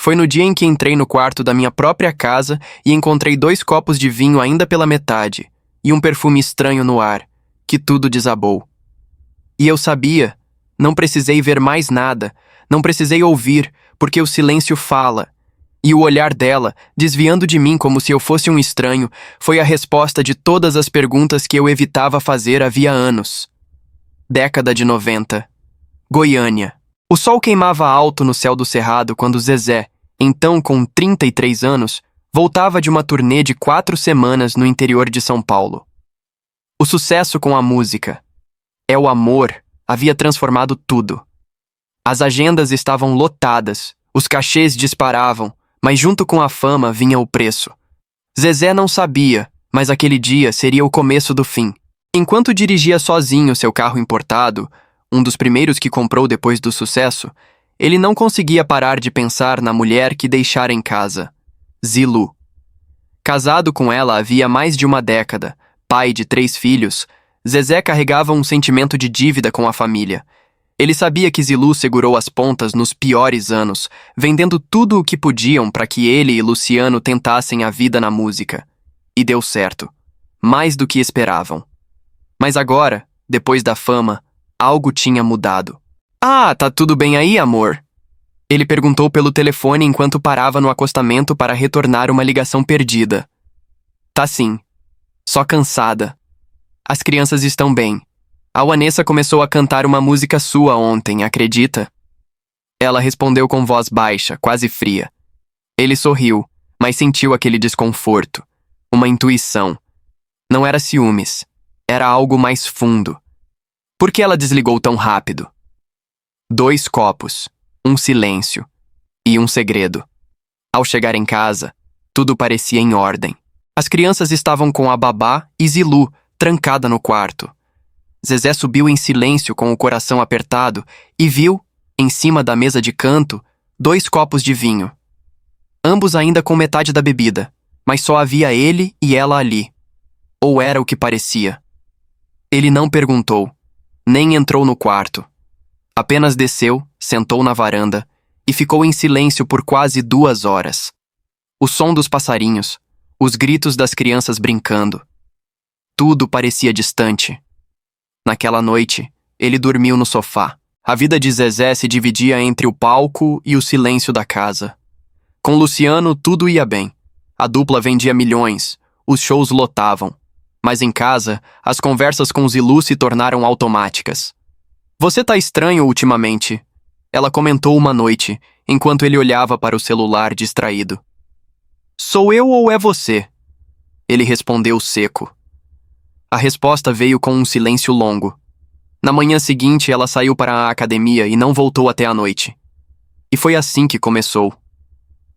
Foi no dia em que entrei no quarto da minha própria casa e encontrei 2 copos de vinho ainda pela metade e um perfume estranho no ar, que tudo desabou. E eu sabia, não precisei ver mais nada, não precisei ouvir, porque o silêncio fala. E o olhar dela, desviando de mim como se eu fosse um estranho, foi a resposta de todas as perguntas que eu evitava fazer havia anos. Década de 90. Goiânia. O sol queimava alto no céu do cerrado quando Zezé, então com 33 anos, voltava de uma turnê de 4 semanas no interior de São Paulo. O sucesso com a música, o amor, havia transformado tudo. As agendas estavam lotadas, os cachês disparavam, mas junto com a fama vinha o preço. Zezé não sabia, mas aquele dia seria o começo do fim. Enquanto dirigia sozinho seu carro importado, um dos primeiros que comprou depois do sucesso, ele não conseguia parar de pensar na mulher que deixara em casa, Zilu. Casado com ela havia mais de uma década, pai de 3 filhos, Zezé carregava um sentimento de dívida com a família. Ele sabia que Zilu segurou as pontas nos piores anos, vendendo tudo o que podiam para que ele e Luciano tentassem a vida na música. E deu certo. Mais do que esperavam. Mas agora, depois da fama, algo tinha mudado. "Ah, tá tudo bem aí, amor?" Ele perguntou pelo telefone enquanto parava no acostamento para retornar uma ligação perdida. "Tá sim. Só cansada. As crianças estão bem. A Vanessa começou a cantar uma música sua ontem, acredita?" Ela respondeu com voz baixa, quase fria. Ele sorriu, mas sentiu aquele desconforto. Uma intuição. Não era ciúmes. Era algo mais fundo. Por que ela desligou tão rápido? 2 copos, um silêncio e um segredo. Ao chegar em casa, tudo parecia em ordem. As crianças estavam com a babá e Zilu, trancada no quarto. Zezé subiu em silêncio com o coração apertado e viu, em cima da mesa de canto, 2 copos de vinho. Ambos ainda com metade da bebida, mas só havia ele e ela ali. Ou era o que parecia. Ele não perguntou, nem entrou no quarto. Apenas desceu, sentou na varanda e ficou em silêncio por quase 2 horas. O som dos passarinhos, os gritos das crianças brincando. Tudo parecia distante. Naquela noite, ele dormiu no sofá. A vida de Zezé se dividia entre o palco e o silêncio da casa. Com Luciano, tudo ia bem. A dupla vendia milhões, os shows lotavam. Mas em casa, as conversas com Zilu se tornaram automáticas. "Você tá estranho ultimamente", ela comentou uma noite, enquanto ele olhava para o celular distraído. "Sou eu ou é você?" Ele respondeu seco. A resposta veio com um silêncio longo. Na manhã seguinte, ela saiu para a academia e não voltou até a noite. E foi assim que começou.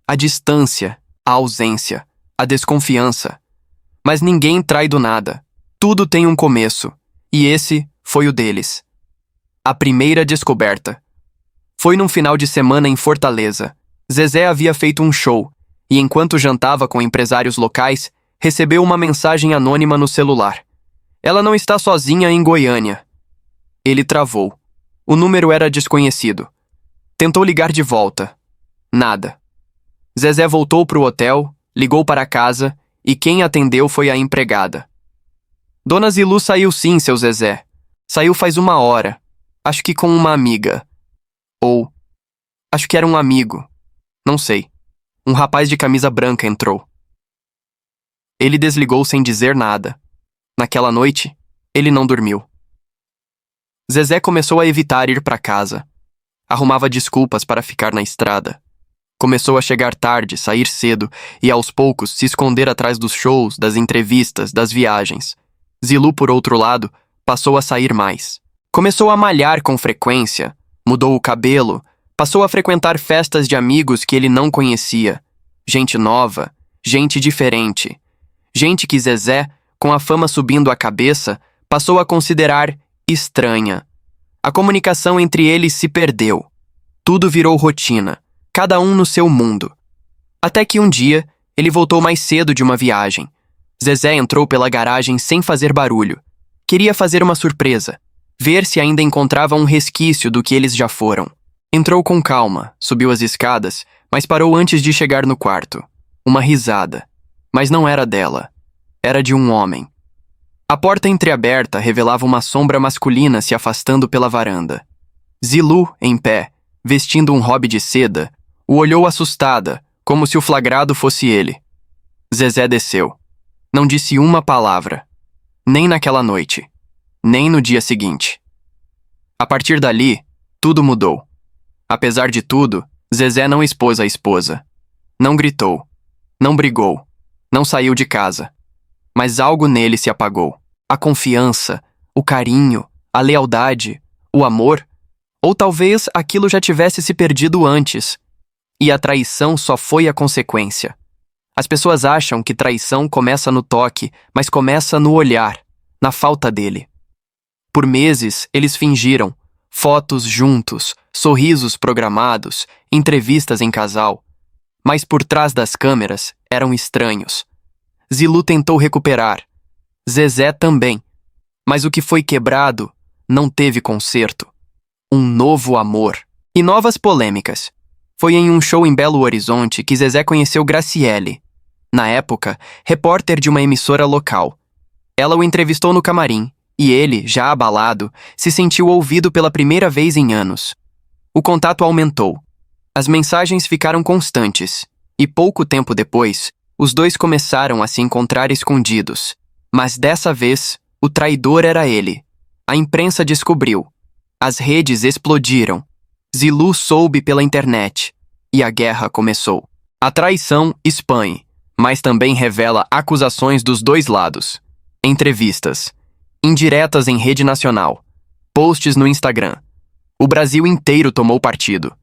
A distância, a ausência, a desconfiança. Mas ninguém trai do nada. Tudo tem um começo. E esse foi o deles. A primeira descoberta. Foi num final de semana em Fortaleza. Zezé havia feito um show, e enquanto jantava com empresários locais, recebeu uma mensagem anônima no celular. "Ela não está sozinha em Goiânia." Ele travou. O número era desconhecido. Tentou ligar de volta. Nada. Zezé voltou para o hotel, ligou para casa, e quem atendeu foi a empregada. "Dona Zilu saiu sim, seu Zezé. Saiu faz 1 hora. Acho que com uma amiga." Ou, acho que era um amigo. Não sei. Um rapaz de camisa branca entrou. Ele desligou sem dizer nada. Naquela noite, ele não dormiu. Zezé começou a evitar ir para casa. Arrumava desculpas para ficar na estrada. Começou a chegar tarde, sair cedo e, aos poucos, se esconder atrás dos shows, das entrevistas, das viagens. Zilu, por outro lado, passou a sair mais. Começou a malhar com frequência, mudou o cabelo, passou a frequentar festas de amigos que ele não conhecia. Gente nova, gente diferente. Gente que Zezé, com a fama subindo a cabeça, passou a considerar estranha. A comunicação entre eles se perdeu. Tudo virou rotina, cada um no seu mundo. Até que um dia, ele voltou mais cedo de uma viagem. Zezé entrou pela garagem sem fazer barulho. Queria fazer uma surpresa, ver se ainda encontrava um resquício do que eles já foram. Entrou com calma, subiu as escadas, mas parou antes de chegar no quarto. Uma risada. Mas não era dela. Era de um homem. A porta entreaberta revelava uma sombra masculina se afastando pela varanda. Zilu, em pé, vestindo um robe de seda, o olhou assustada, como se o flagrado fosse ele. Zezé desceu. Não disse uma palavra. Nem naquela noite. Nem no dia seguinte. A partir dali, tudo mudou. Apesar de tudo, Zezé não expôs a esposa. Não gritou. Não brigou. Não saiu de casa. Mas algo nele se apagou. A confiança, o carinho, a lealdade, o amor. Ou talvez aquilo já tivesse se perdido antes. E a traição só foi a consequência. As pessoas acham que traição começa no toque, mas começa no olhar, na falta dele. Por meses, eles fingiram. Fotos juntos, sorrisos programados, entrevistas em casal. Mas por trás das câmeras eram estranhos. Zilu tentou recuperar. Zezé também. Mas o que foi quebrado não teve conserto. Um novo amor. E novas polêmicas. Foi em um show em Belo Horizonte que Zezé conheceu Graciele. Na época, repórter de uma emissora local. Ela o entrevistou no camarim. E ele, já abalado, se sentiu ouvido pela primeira vez em anos. O contato aumentou. As mensagens ficaram constantes. E pouco tempo depois, os dois começaram a se encontrar escondidos. Mas dessa vez, o traidor era ele. A imprensa descobriu. As redes explodiram. Zilu soube pela internet. E a guerra começou. A traição expõe, mas também revela acusações dos dois lados. Entrevistas. Indiretas em rede nacional. Posts no Instagram. O Brasil inteiro tomou partido.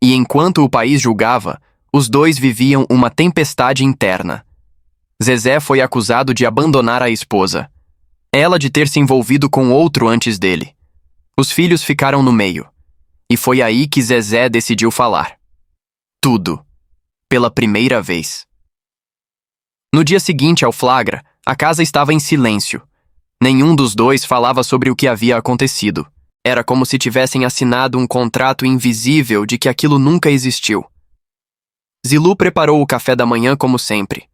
E enquanto o país julgava, os dois viviam uma tempestade interna. Zezé foi acusado de abandonar a esposa. Ela de ter se envolvido com outro antes dele. Os filhos ficaram no meio. E foi aí que Zezé decidiu falar. Tudo. Pela primeira vez. No dia seguinte ao flagra, a casa estava em silêncio. Nenhum dos dois falava sobre o que havia acontecido. Era como se tivessem assinado um contrato invisível de que aquilo nunca existiu. Zilu preparou o café da manhã como sempre.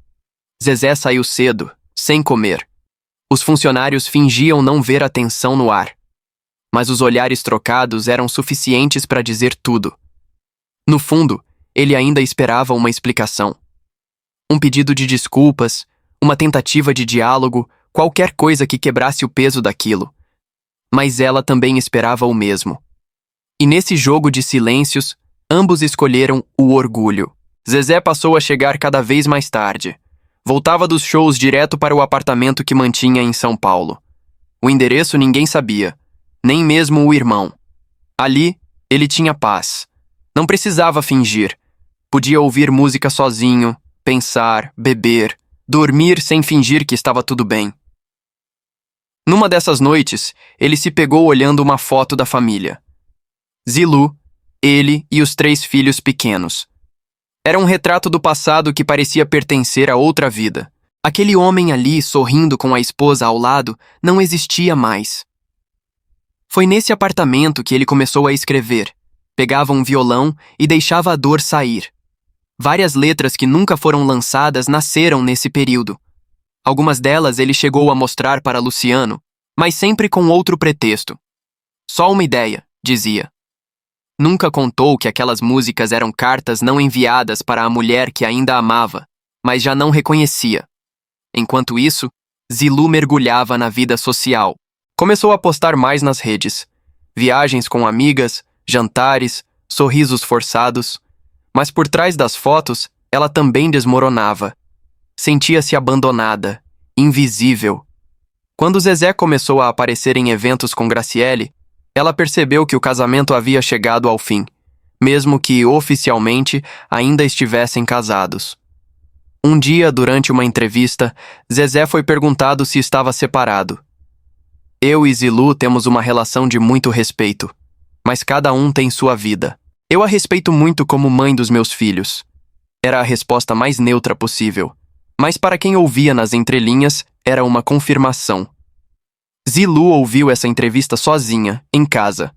Zezé saiu cedo, sem comer. Os funcionários fingiam não ver a tensão no ar. Mas os olhares trocados eram suficientes para dizer tudo. No fundo, ele ainda esperava uma explicação. Um pedido de desculpas, uma tentativa de diálogo, qualquer coisa que quebrasse o peso daquilo. Mas ela também esperava o mesmo. E nesse jogo de silêncios, ambos escolheram o orgulho. Zezé passou a chegar cada vez mais tarde. Voltava dos shows direto para o apartamento que mantinha em São Paulo. O endereço ninguém sabia, nem mesmo o irmão. Ali, ele tinha paz. Não precisava fingir. Podia ouvir música sozinho, pensar, beber, dormir sem fingir que estava tudo bem. Numa dessas noites, ele se pegou olhando uma foto da família. Zilu, ele e os 3 filhos pequenos. Era um retrato do passado que parecia pertencer a outra vida. Aquele homem ali, sorrindo com a esposa ao lado, não existia mais. Foi nesse apartamento que ele começou a escrever. Pegava um violão e deixava a dor sair. Várias letras que nunca foram lançadas nasceram nesse período. Algumas delas ele chegou a mostrar para Luciano, mas sempre com outro pretexto. Só uma ideia, dizia. Nunca contou que aquelas músicas eram cartas não enviadas para a mulher que ainda amava, mas já não reconhecia. Enquanto isso, Zilu mergulhava na vida social. Começou a postar mais nas redes. Viagens com amigas, jantares, sorrisos forçados. Mas por trás das fotos, ela também desmoronava. Sentia-se abandonada, invisível. Quando Zezé começou a aparecer em eventos com Graciele, ela percebeu que o casamento havia chegado ao fim, mesmo que, oficialmente, ainda estivessem casados. Um dia, durante uma entrevista, Zezé foi perguntado se estava separado. Eu e Zilu temos uma relação de muito respeito, mas cada um tem sua vida. Eu a respeito muito como mãe dos meus filhos. Era a resposta mais neutra possível. Mas para quem ouvia nas entrelinhas, era uma confirmação. Zilu ouviu essa entrevista sozinha, em casa.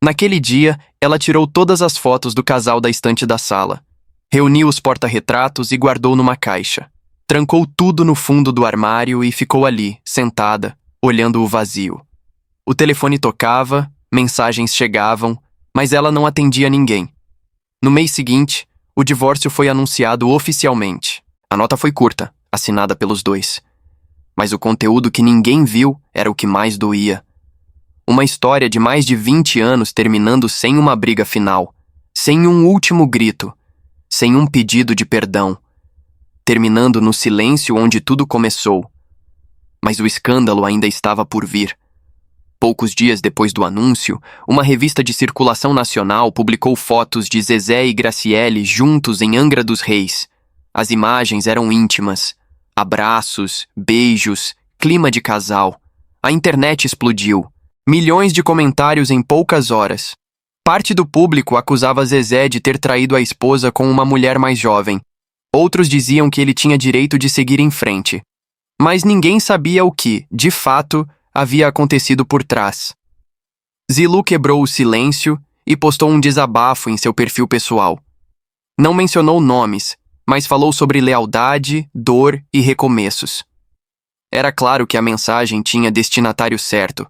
Naquele dia, ela tirou todas as fotos do casal da estante da sala. Reuniu os porta-retratos e guardou numa caixa. Trancou tudo no fundo do armário e ficou ali, sentada, olhando o vazio. O telefone tocava, mensagens chegavam, mas ela não atendia ninguém. No mês seguinte, o divórcio foi anunciado oficialmente. A nota foi curta, assinada pelos dois. Mas o conteúdo que ninguém viu era o que mais doía. Uma história de mais de 20 anos terminando sem uma briga final, sem um último grito, sem um pedido de perdão, terminando no silêncio onde tudo começou. Mas o escândalo ainda estava por vir. Poucos dias depois do anúncio, uma revista de circulação nacional publicou fotos de Zezé e Graciele juntos em Angra dos Reis. As imagens eram íntimas. Abraços, beijos, clima de casal. A internet explodiu. Milhões de comentários em poucas horas. Parte do público acusava Zezé de ter traído a esposa com uma mulher mais jovem. Outros diziam que ele tinha direito de seguir em frente. Mas ninguém sabia o que, de fato, havia acontecido por trás. Zilu quebrou o silêncio e postou um desabafo em seu perfil pessoal. Não mencionou nomes, mas falou sobre lealdade, dor e recomeços. Era claro que a mensagem tinha destinatário certo.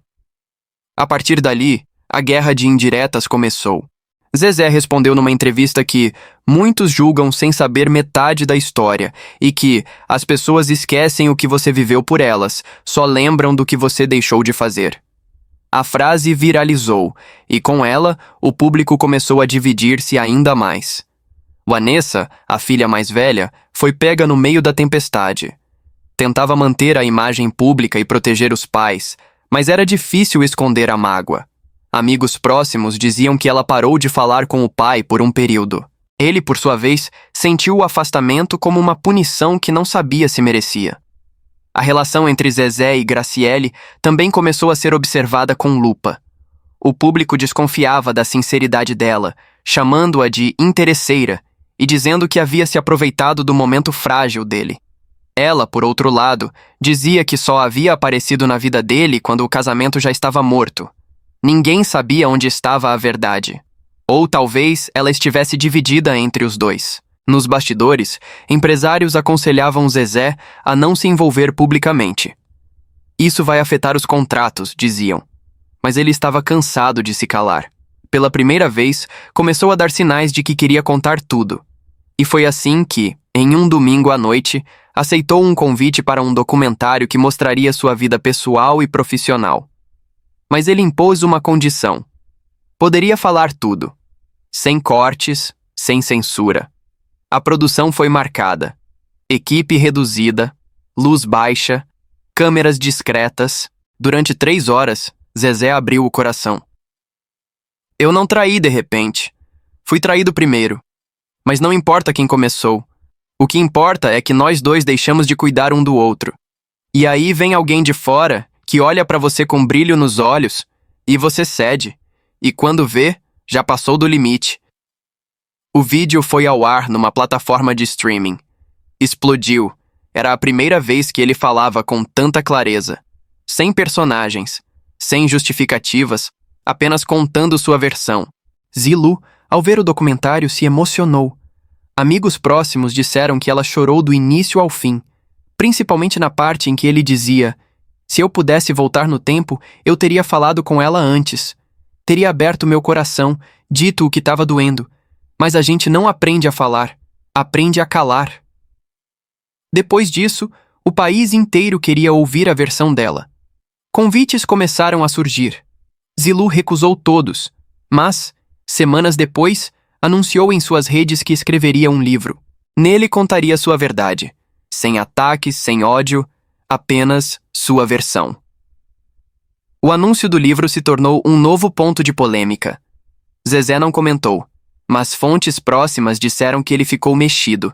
A partir dali, a guerra de indiretas começou. Zezé respondeu numa entrevista que muitos julgam sem saber metade da história e que as pessoas esquecem o que você viveu por elas, só lembram do que você deixou de fazer. A frase viralizou e, com ela, o público começou a dividir-se ainda mais. Vanessa, a filha mais velha, foi pega no meio da tempestade. Tentava manter a imagem pública e proteger os pais, mas era difícil esconder a mágoa. Amigos próximos diziam que ela parou de falar com o pai por um período. Ele, por sua vez, sentiu o afastamento como uma punição que não sabia se merecia. A relação entre Zezé e Graciele também começou a ser observada com lupa. O público desconfiava da sinceridade dela, chamando-a de interesseira e dizendo que havia se aproveitado do momento frágil dele. Ela, por outro lado, dizia que só havia aparecido na vida dele quando o casamento já estava morto. Ninguém sabia onde estava a verdade. Ou talvez ela estivesse dividida entre os dois. Nos bastidores, empresários aconselhavam Zezé a não se envolver publicamente. Isso vai afetar os contratos, diziam. Mas ele estava cansado de se calar. Pela primeira vez, começou a dar sinais de que queria contar tudo. E foi assim que, em um domingo à noite, aceitou um convite para um documentário que mostraria sua vida pessoal e profissional. Mas ele impôs uma condição. Poderia falar tudo. Sem cortes, sem censura. A produção foi marcada. Equipe reduzida, luz baixa, câmeras discretas. Durante 3 horas, Zezé abriu o coração. Eu não traí de repente. Fui traído primeiro. Mas não importa quem começou. O que importa é que nós dois deixamos de cuidar um do outro. E aí vem alguém de fora que olha pra você com brilho nos olhos e você cede. E quando vê, já passou do limite. O vídeo foi ao ar numa plataforma de streaming. Explodiu. Era a primeira vez que ele falava com tanta clareza. Sem personagens, sem justificativas, apenas contando sua versão. Zilu, ao ver o documentário, se emocionou. Amigos próximos disseram que ela chorou do início ao fim, principalmente na parte em que ele dizia: se eu pudesse voltar no tempo, eu teria falado com ela antes. Teria aberto meu coração, dito o que estava doendo. Mas a gente não aprende a falar, aprende a calar. Depois disso, o país inteiro queria ouvir a versão dela. Convites começaram a surgir. Zilu recusou todos, mas, semanas depois, anunciou em suas redes que escreveria um livro. Nele contaria sua verdade, sem ataques, sem ódio, apenas sua versão. O anúncio do livro se tornou um novo ponto de polêmica. Zezé não comentou, mas fontes próximas disseram que ele ficou mexido.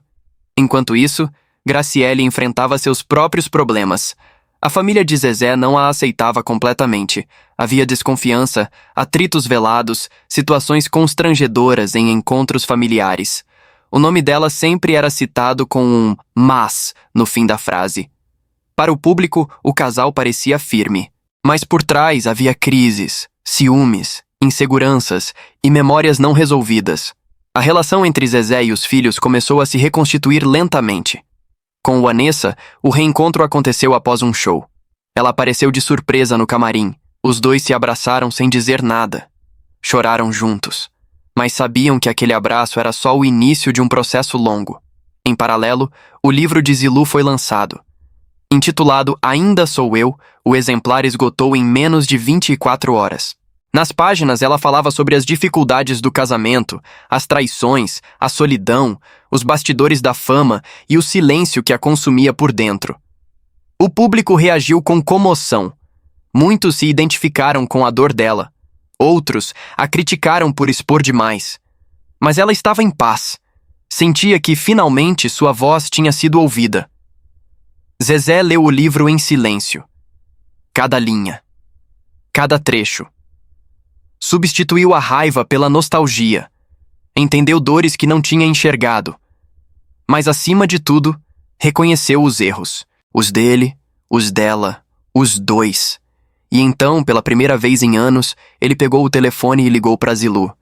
Enquanto isso, Graciele enfrentava seus próprios problemas. A família de Zezé não a aceitava completamente. Havia desconfiança, atritos velados, situações constrangedoras em encontros familiares. O nome dela sempre era citado com um "mas" no fim da frase. Para o público, o casal parecia firme. Mas por trás havia crises, ciúmes, inseguranças e memórias não resolvidas. A relação entre Zezé e os filhos começou a se reconstituir lentamente. Com Vanessa, o reencontro aconteceu após um show. Ela apareceu de surpresa no camarim. Os dois se abraçaram sem dizer nada. Choraram juntos, mas sabiam que aquele abraço era só o início de um processo longo. Em paralelo, o livro de Zilu foi lançado. Intitulado Ainda Sou Eu, o exemplar esgotou em menos de 24 horas. Nas páginas, ela falava sobre as dificuldades do casamento, as traições, a solidão, os bastidores da fama e o silêncio que a consumia por dentro. O público reagiu com comoção. Muitos se identificaram com a dor dela. Outros a criticaram por expor demais. Mas ela estava em paz. Sentia que, finalmente, sua voz tinha sido ouvida. Zezé leu o livro em silêncio. Cada linha. Cada trecho. Substituiu a raiva pela nostalgia. Entendeu dores que não tinha enxergado. Mas, acima de tudo, reconheceu os erros. Os dele, os dela, os dois. E então, pela primeira vez em anos, ele pegou o telefone e ligou para Zilu.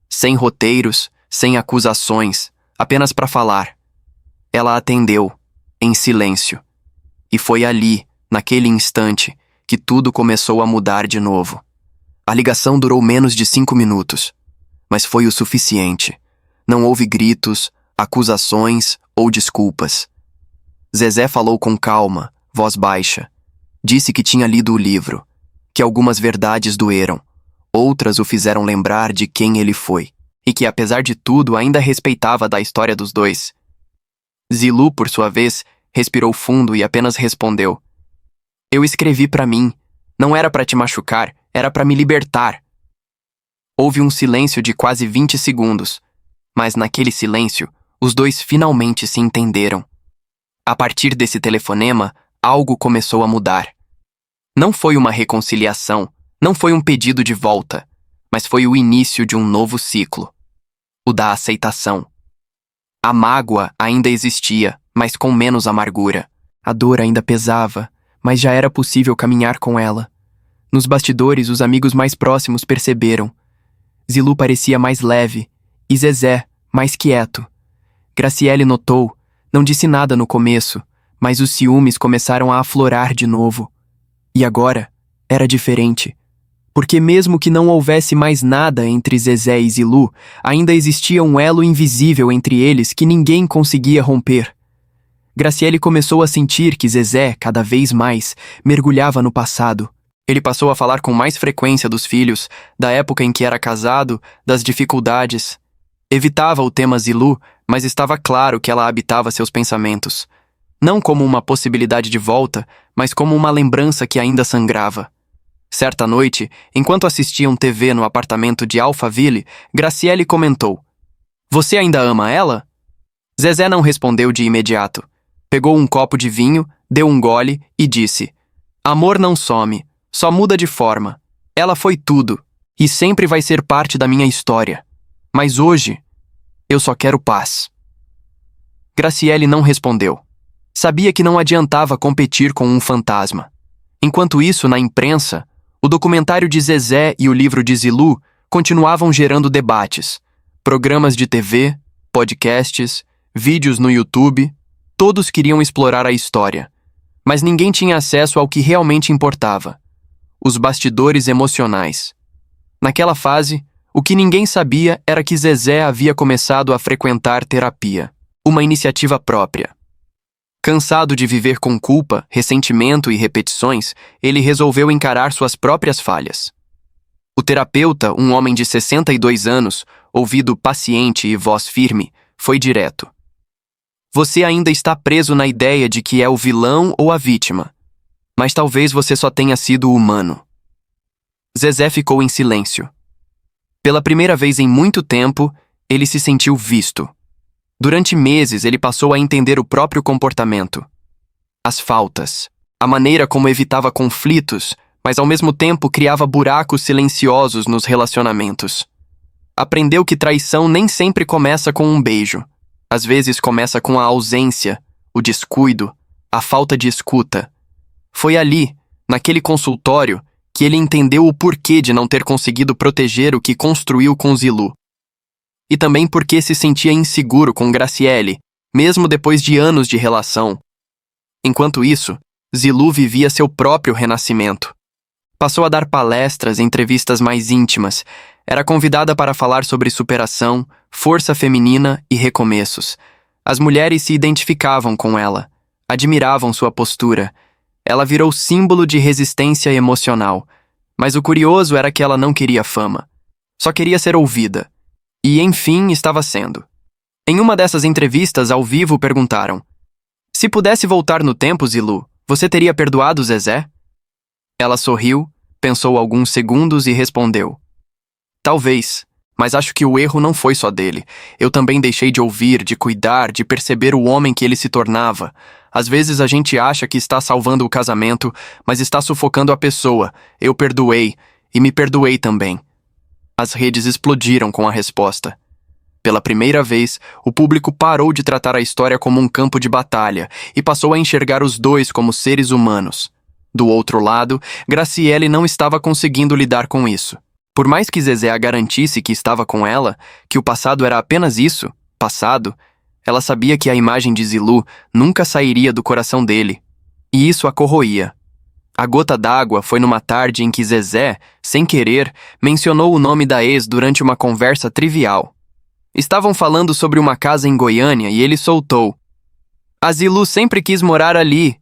Sem roteiros, sem acusações, apenas para falar. Ela atendeu, em silêncio. E foi ali, naquele instante, que tudo começou a mudar de novo. A ligação durou menos de 5 minutos, mas foi o suficiente. Não houve gritos, acusações ou desculpas. Zezé falou com calma, voz baixa. Disse que tinha lido o livro, que algumas verdades doeram, outras o fizeram lembrar de quem ele foi, e que, apesar de tudo, ainda respeitava da história dos dois. Zilu, por sua vez, respirou fundo e apenas respondeu: Eu escrevi para mim. Não era para te machucar, era para me libertar. Houve um silêncio de quase 20 segundos, mas naquele silêncio, os dois finalmente se entenderam. A partir desse telefonema, algo começou a mudar. Não foi uma reconciliação, não foi um pedido de volta, mas foi o início de um novo ciclo. O da aceitação. A mágoa ainda existia, mas com menos amargura. A dor ainda pesava, mas já era possível caminhar com ela. Nos bastidores, os amigos mais próximos perceberam. Zilu parecia mais leve, e Zezé, mais quieto. Graciele notou, não disse nada no começo, mas os ciúmes começaram a aflorar de novo. E agora, era diferente. Porque mesmo que não houvesse mais nada entre Zezé e Zilu, ainda existia um elo invisível entre eles que ninguém conseguia romper. Graciele começou a sentir que Zezé, cada vez mais, mergulhava no passado. Ele passou a falar com mais frequência dos filhos, da época em que era casado, das dificuldades. Evitava o tema Zilu, mas estava claro que ela habitava seus pensamentos. Não como uma possibilidade de volta, mas como uma lembrança que ainda sangrava. Certa noite, enquanto assistiam TV no apartamento de Alphaville, Graciele comentou: Você ainda ama ela? Zezé não respondeu de imediato. Pegou um copo de vinho, deu um gole e disse: Amor não some, só muda de forma. Ela foi tudo, e sempre vai ser parte da minha história. Mas hoje, eu só quero paz. Graciele não respondeu. Sabia que não adiantava competir com um fantasma. Enquanto isso, na imprensa, o documentário de Zezé e o livro de Zilu continuavam gerando debates. Programas de TV, podcasts, vídeos no YouTube, todos queriam explorar a história. Mas ninguém tinha acesso ao que realmente importava: os bastidores emocionais. Naquela fase, o que ninguém sabia era que Zezé havia começado a frequentar terapia, uma iniciativa própria. Cansado de viver com culpa, ressentimento e repetições, ele resolveu encarar suas próprias falhas. O terapeuta, um homem de 62 anos, ouvido paciente e voz firme, foi direto. Você ainda está preso na ideia de que é o vilão ou a vítima, mas talvez você só tenha sido humano. Zezé ficou em silêncio. Pela primeira vez em muito tempo, ele se sentiu visto. Durante meses, ele passou a entender o próprio comportamento. As faltas, a maneira como evitava conflitos, mas ao mesmo tempo criava buracos silenciosos nos relacionamentos. Aprendeu que traição nem sempre começa com um beijo. Às vezes começa com a ausência, o descuido, a falta de escuta. Foi ali, naquele consultório, que ele entendeu o porquê de não ter conseguido proteger o que construiu com Zilu. e também porque se sentia inseguro com Graciele, mesmo depois de anos de relação. Enquanto isso, Zilu vivia seu próprio renascimento. Passou a dar palestras, entrevistas mais íntimas. Era convidada para falar sobre superação, força feminina e recomeços. As mulheres se identificavam com ela, admiravam sua postura. Ela virou símbolo de resistência emocional. Mas o curioso era que ela não queria fama. Só queria ser ouvida. E, enfim, estava sendo. Em uma dessas entrevistas ao vivo perguntaram: se pudesse voltar no tempo, Zilu, você teria perdoado Zezé? Ela sorriu, pensou alguns segundos e respondeu: talvez, mas acho que o erro não foi só dele. Eu também deixei de ouvir, de cuidar, de perceber o homem que ele se tornava. Às vezes a gente acha que está salvando o casamento, mas está sufocando a pessoa. Eu perdoei, e me perdoei também. As redes explodiram com a resposta. Pela primeira vez, o público parou de tratar a história como um campo de batalha e passou a enxergar os dois como seres humanos. Do outro lado, Graciele não estava conseguindo lidar com isso. Por mais que Zezé a garantisse que estava com ela, que o passado era apenas isso, passado, ela sabia que a imagem de Zilu nunca sairia do coração dele. E isso a corroía. A gota d'água foi numa tarde em que Zezé, sem querer, mencionou o nome da ex durante uma conversa trivial. Estavam falando sobre uma casa em Goiânia e ele soltou: a Zilu sempre quis morar ali.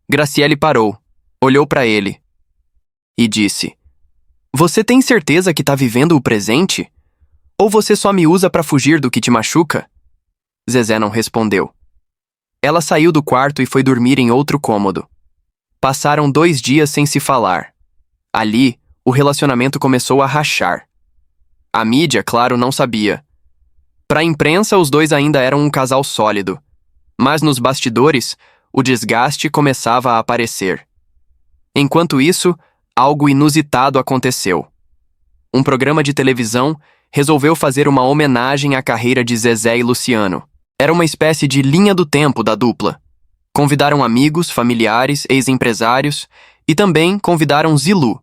Graciele parou, olhou para ele e disse: você tem certeza que tá vivendo o presente? Ou você só me usa para fugir do que te machuca? Zezé não respondeu. Ela saiu do quarto e foi dormir em outro cômodo. Passaram 2 dias sem se falar. Ali, o relacionamento começou a rachar. A mídia, claro, não sabia. Para a imprensa, os dois ainda eram um casal sólido. Mas nos bastidores, o desgaste começava a aparecer. Enquanto isso, algo inusitado aconteceu. Um programa de televisão resolveu fazer uma homenagem à carreira de Zezé e Luciano. Era uma espécie de linha do tempo da dupla. Convidaram amigos, familiares, ex-empresários e também convidaram Zilu.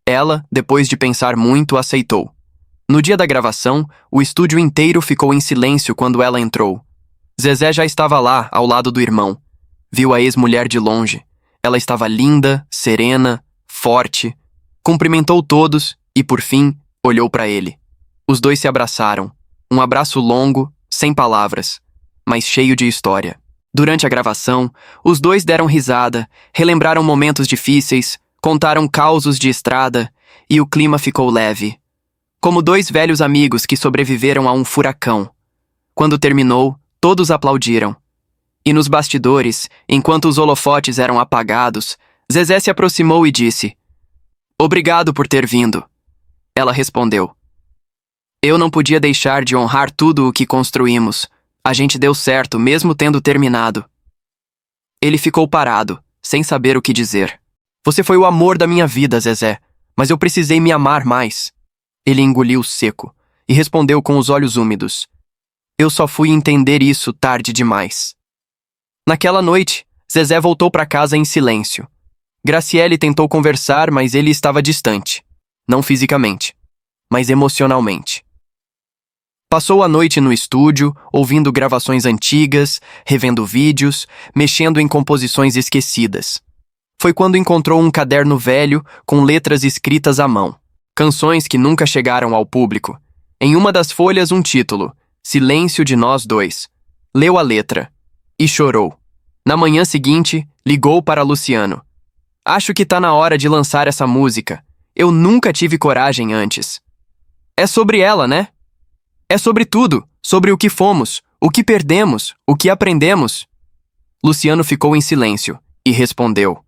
Ela, depois de pensar muito, aceitou. No dia da gravação, o estúdio inteiro ficou em silêncio quando ela entrou. Zezé já estava lá, ao lado do irmão. Viu a ex-mulher de longe. Ela estava linda, serena, forte. Cumprimentou todos e, por fim, olhou para ele. Os dois se abraçaram. Um abraço longo, sem palavras, mas cheio de história. Durante a gravação, os dois deram risada, relembraram momentos difíceis, contaram causos de estrada e o clima ficou leve. Como 2 velhos amigos que sobreviveram a um furacão. Quando terminou, todos aplaudiram. E nos bastidores, enquanto os holofotes eram apagados, Zezé se aproximou e disse: obrigado por ter vindo. Ela respondeu: eu não podia deixar de honrar tudo o que construímos. A gente deu certo, mesmo tendo terminado. Ele ficou parado, sem saber o que dizer. Você foi o amor da minha vida, Zezé, mas eu precisei me amar mais. Ele engoliu seco e respondeu com os olhos úmidos: eu só fui entender isso tarde demais. Naquela noite, Zezé voltou para casa em silêncio. Graciele tentou conversar, mas ele estava distante. Não fisicamente, mas emocionalmente. Passou a noite no estúdio, ouvindo gravações antigas, revendo vídeos, mexendo em composições esquecidas. Foi quando encontrou um caderno velho com letras escritas à mão. Canções que nunca chegaram ao público. Em uma das folhas, um título: Silêncio de Nós Dois. Leu a letra e chorou. Na manhã seguinte, ligou para Luciano. Acho que tá na hora de lançar essa música. Eu nunca tive coragem antes. É sobre ela, né? É sobre tudo, sobre o que fomos, o que perdemos, o que aprendemos. Luciano ficou em silêncio e respondeu: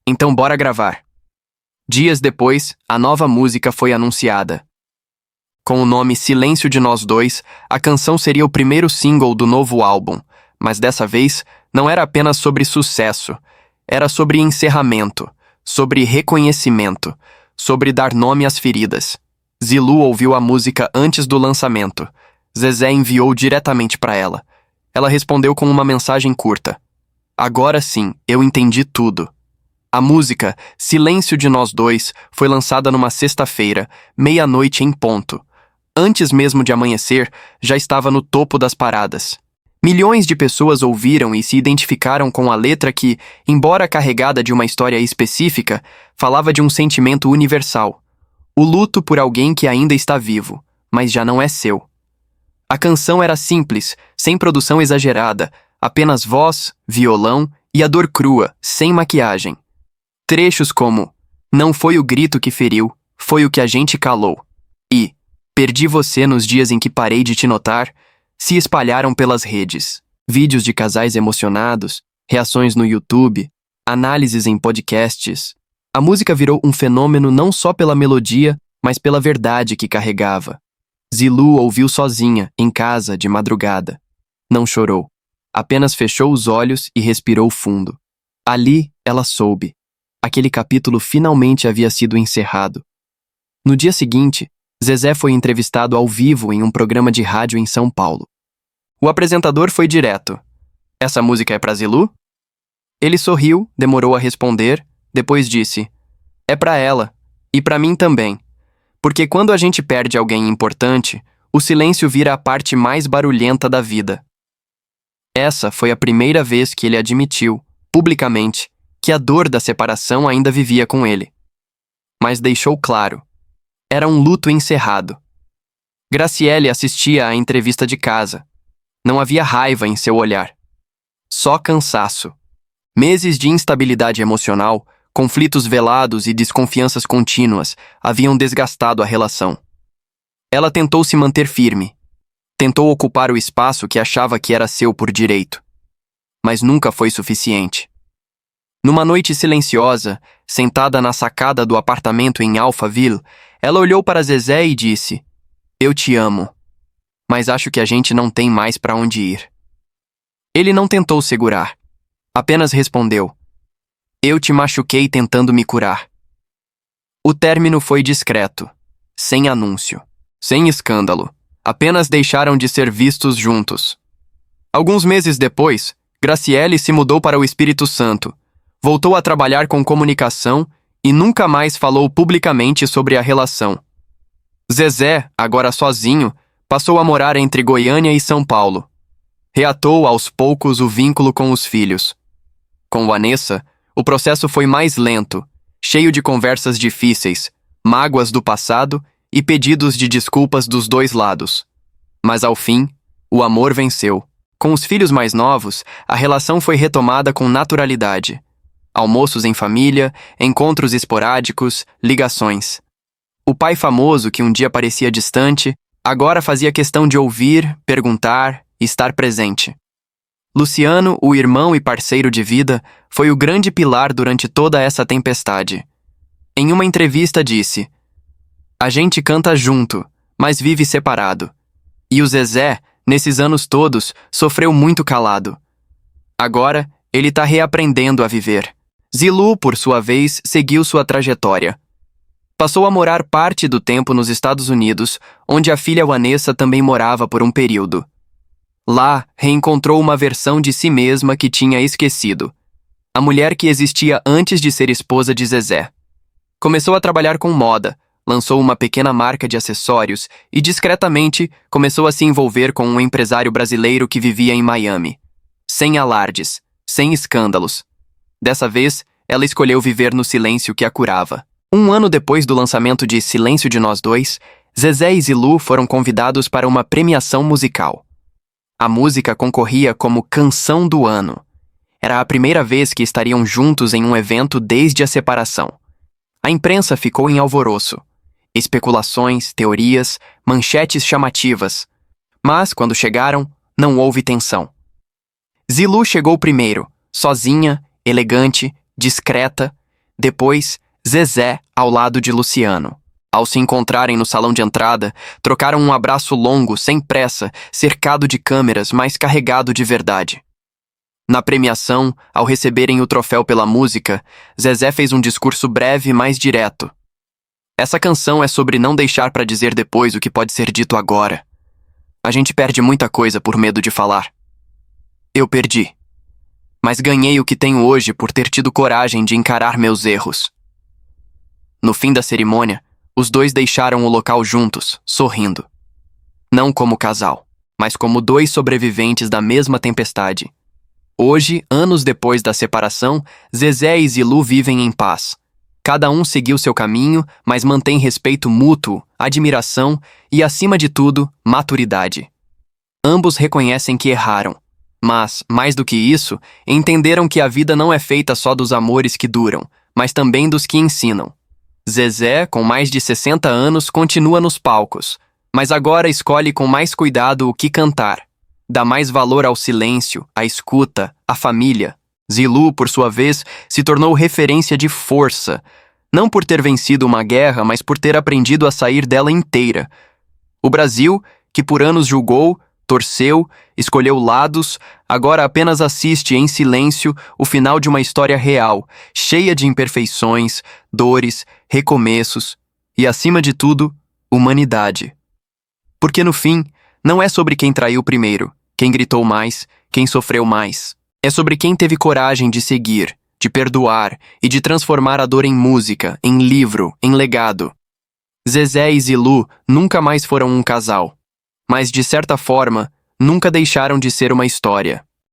então bora gravar. Dias depois, a nova música foi anunciada. Com o nome Silêncio de Nós Dois, a canção seria o primeiro single do novo álbum, mas dessa vez não era apenas sobre sucesso, era sobre encerramento, sobre reconhecimento, sobre dar nome às feridas. Zilu ouviu a música antes do lançamento. Zezé enviou diretamente para ela. Ela respondeu com uma mensagem curta: agora sim, eu entendi tudo. A música Silêncio de Nós Dois foi lançada numa sexta-feira, 00:30 em ponto. Antes mesmo de amanhecer, já estava no topo das paradas. Milhões de pessoas ouviram e se identificaram com a letra que, embora carregada de uma história específica, falava de um sentimento universal: o luto por alguém que ainda está vivo, mas já não é seu. A canção era simples, sem produção exagerada, apenas voz, violão e a dor crua, sem maquiagem. Trechos como: não foi o grito que feriu, foi o que a gente calou, e perdi você nos dias em que parei de te notar, se espalharam pelas redes. Vídeos de casais emocionados, reações no YouTube, análises em podcasts. A música virou um fenômeno não só pela melodia, mas pela verdade que carregava. Zilu ouviu sozinha, em casa, de madrugada. Não chorou. Apenas fechou os olhos e respirou fundo. Ali, ela soube. Aquele capítulo finalmente havia sido encerrado. No dia seguinte, Zezé foi entrevistado ao vivo em um programa de rádio em São Paulo. O apresentador foi direto: essa música é pra Zilu? Ele sorriu, demorou a responder, depois disse: é pra ela, e pra mim também. Porque quando a gente perde alguém importante, o silêncio vira a parte mais barulhenta da vida. Essa foi a primeira vez que ele admitiu, publicamente, que a dor da separação ainda vivia com ele. Mas deixou claro: era um luto encerrado. Graciele assistia à entrevista de casa. Não havia raiva em seu olhar. Só cansaço. Meses de instabilidade emocional, conflitos velados e desconfianças contínuas haviam desgastado a relação. Ela tentou se manter firme. Tentou ocupar o espaço que achava que era seu por direito. Mas nunca foi suficiente. Numa noite silenciosa, sentada na sacada do apartamento em Alphaville, ela olhou para Zezé e disse: eu te amo, mas acho que a gente não tem mais para onde ir. Ele não tentou segurar. Apenas respondeu: eu te machuquei tentando me curar. O término foi discreto, sem anúncio, sem escândalo. Apenas deixaram de ser vistos juntos. Alguns meses depois, Graciele se mudou para o Espírito Santo, voltou a trabalhar com comunicação e nunca mais falou publicamente sobre a relação. Zezé, agora sozinho, passou a morar entre Goiânia e São Paulo. Reatou aos poucos o vínculo com os filhos. Com Vanessa, o processo foi mais lento, cheio de conversas difíceis, mágoas do passado e pedidos de desculpas dos dois lados. Mas ao fim, o amor venceu. Com os filhos mais novos, a relação foi retomada com naturalidade. Almoços em família, encontros esporádicos, ligações. O pai famoso, que um dia parecia distante, agora fazia questão de ouvir, perguntar e estar presente. Luciano, o irmão e parceiro de vida, foi o grande pilar durante toda essa tempestade. Em uma entrevista disse: a gente canta junto, mas vive separado. E o Zezé, nesses anos todos, sofreu muito calado. Agora, ele está reaprendendo a viver. Zilu, por sua vez, seguiu sua trajetória. Passou a morar parte do tempo nos Estados Unidos, onde a filha Vanessa também morava por um período. Lá, reencontrou uma versão de si mesma que tinha esquecido. A mulher que existia antes de ser esposa de Zezé. Começou a trabalhar com moda, lançou uma pequena marca de acessórios e, discretamente, começou a se envolver com um empresário brasileiro que vivia em Miami. Sem alardes, sem escândalos. Dessa vez, ela escolheu viver no silêncio que a curava. Um ano depois do lançamento de Silêncio de Nós Dois, Zezé e Zilu foram convidados para uma premiação musical. A música concorria como Canção do Ano. Era a primeira vez que estariam juntos em um evento desde a separação. A imprensa ficou em alvoroço. Especulações, teorias, manchetes chamativas. Mas, quando chegaram, não houve tensão. Zilu chegou primeiro, sozinha, elegante, discreta. Depois, Zezé ao lado de Luciano. Ao se encontrarem no salão de entrada, trocaram um abraço longo, sem pressa, cercado de câmeras, mas carregado de verdade. Na premiação, ao receberem o troféu pela música, Zezé fez um discurso breve, mas direto. Essa canção é sobre não deixar para dizer depois o que pode ser dito agora. A gente perde muita coisa por medo de falar. Eu perdi. Mas ganhei o que tenho hoje por ter tido coragem de encarar meus erros. No fim da cerimônia, os dois deixaram o local juntos, sorrindo. Não como casal, mas como dois sobreviventes da mesma tempestade. Hoje, anos depois da separação, Zezé e Zilu vivem em paz. Cada um seguiu seu caminho, mas mantém respeito mútuo, admiração e, acima de tudo, maturidade. Ambos reconhecem que erraram, mas, mais do que isso, entenderam que a vida não é feita só dos amores que duram, mas também dos que ensinam. Zezé, com mais de 60 anos, continua nos palcos, mas agora escolhe com mais cuidado o que cantar. Dá mais valor ao silêncio, à escuta, à família. Zilu, por sua vez, se tornou referência de força, não por ter vencido uma guerra, mas por ter aprendido a sair dela inteira. O Brasil, que por anos julgou, torceu, escolheu lados, agora apenas assiste em silêncio o final de uma história real, cheia de imperfeições, dores, recomeços e, acima de tudo, humanidade. Porque no fim, não é sobre quem traiu primeiro, quem gritou mais, quem sofreu mais. É sobre quem teve coragem de seguir, de perdoar e de transformar a dor em música, em livro, em legado. Zezé e Zilu nunca mais foram um casal, mas de certa forma, nunca deixaram de ser uma história.